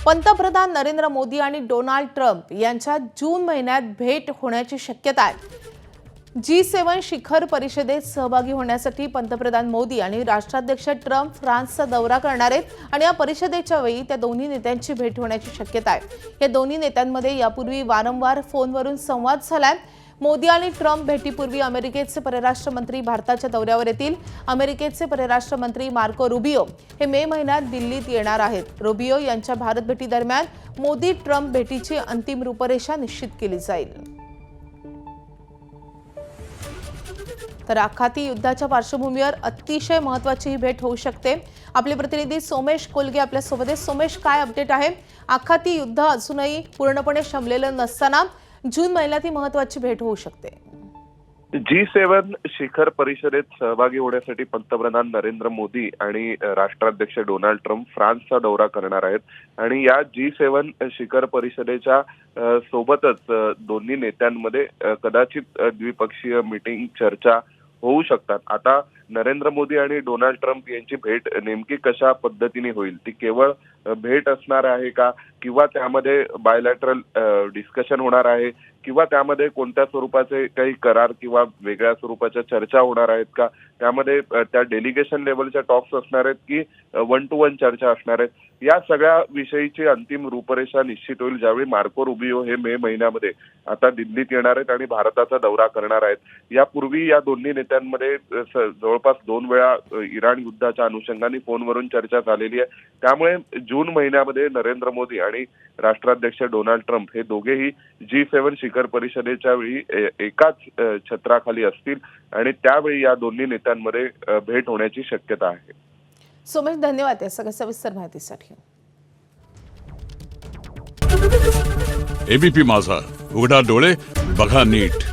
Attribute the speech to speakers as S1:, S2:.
S1: पंतप्रधान नरेंद्र मोदी आणि Donald Trump यांच्यात जून महिन्यात भेट होण्याची शक्यता आहे। G7 शिखर परिषदेत सहभागी होण्यासाठी पंतप्रधान मोदी आणि राष्ट्राध्यक्ष ट्रम्प फ्रान्सचा दौरा करणार आहेत आणि या परिषदेच्या वेळी त्या दोन्ही नेत्यांची भेट होण्याची शक्यता आहे। या दोन्ही नेत्यांमध्ये यापूर्वी वारंवार फोनवरून संवाद झालाय। मोदी आणि ट्रम्प भेटीपूर्वी अमेरिकेचे परराष्ट्र मंत्री भारताच्या दौऱ्यावर येतील। अमेरिकेचे परराष्ट्र मंत्री मार्को रुबियो हे मे महिन्यात दिल्लीत येणार आहेत। रुबियो यांच्या भारत भेटीदरम्यान मोदी ट्रम्प भेटीची अंतिम रूपरेषा निश्चित केली जाईल। तर आखाती युद्धाच्या पार्श्वभूमीवर अतिशय महत्त्वाची ही भेट होऊ शकते। आपले प्रतिनिधी सोमेश कोलगे आपल्या सोबत आहेत। सोमेश, काय अपडेट आहे? आखाती युद्ध अजूनही पूर्णपणे शमलेलं नसताना जून महिन्यात ही महत्त्वाची भेट होऊ शकते।
S2: G7 शिखर परिषदेत सहभागी होण्यासाठी पंतप्रधान नरेंद्र मोदी आणि राष्ट्राध्यक्ष डोनाल्ड ट्रम्प फ्रान्सचा दौरा करणार आहेत आणि या G7 शिखर परिषदेच्या सोबतच दोन्ही नेत्यांमध्ये कदाचित द्विपक्षीय मीटिंग चर्चा होऊ शकतात। आता नरेंद्र मोदी आणि डोनाल्ड ट्रम्प यांची भेट नेमकी कशा पद्धतीने होईल, ती केवळ भेट असणार आहे का, किंवा त्यामध्ये बायलॅटरल डिस्कशन होणार आहे, किंवा त्यामध्ये कोणत्या स्वरूपाचे काही करार किंवा वेगळ्या स्वरूपाच्या चर्चा होणार आहेत का, त्यामध्ये त्या डेलिगेशन लेवलच्या टॉक्स असणार आहेत की 1-to-1 चर्चा असणार आहेत, या सगळ्या विषयीची अंतिम रूपरेषा निश्चित होईल ज्यावेळी मार्को रुबियो हे मे महिन्यामध्ये आता दिल्लीत येणार आहेत आणि भारताचा दौरा करणार आहेत। यापूर्वी या दोन्ही नेत्यांमध्ये जवळपास 2 वेळा इराण युद्धाच्या अनुषंगाने फोनवरून चर्चा झालेली आहे। त्यामुळे जून महिन्यामध्ये नरेंद्र मोदी आणि राष्ट्राध्यक्ष डोनाल्ड ट्रम्प हे दोघेही G7 शिखर परिषदेच्या वेळी एकाच छत्राखाली असतील आणि त्यावेळी या दोन्ही नेत्यांमध्ये भेट होण्याची शक्यता आहे।
S1: सोमेश, धन्यवाद या सगळ्या सविस्तर माहितीसाठी।
S3: एबीपी माझा, उघडा डोळे बघा नीट।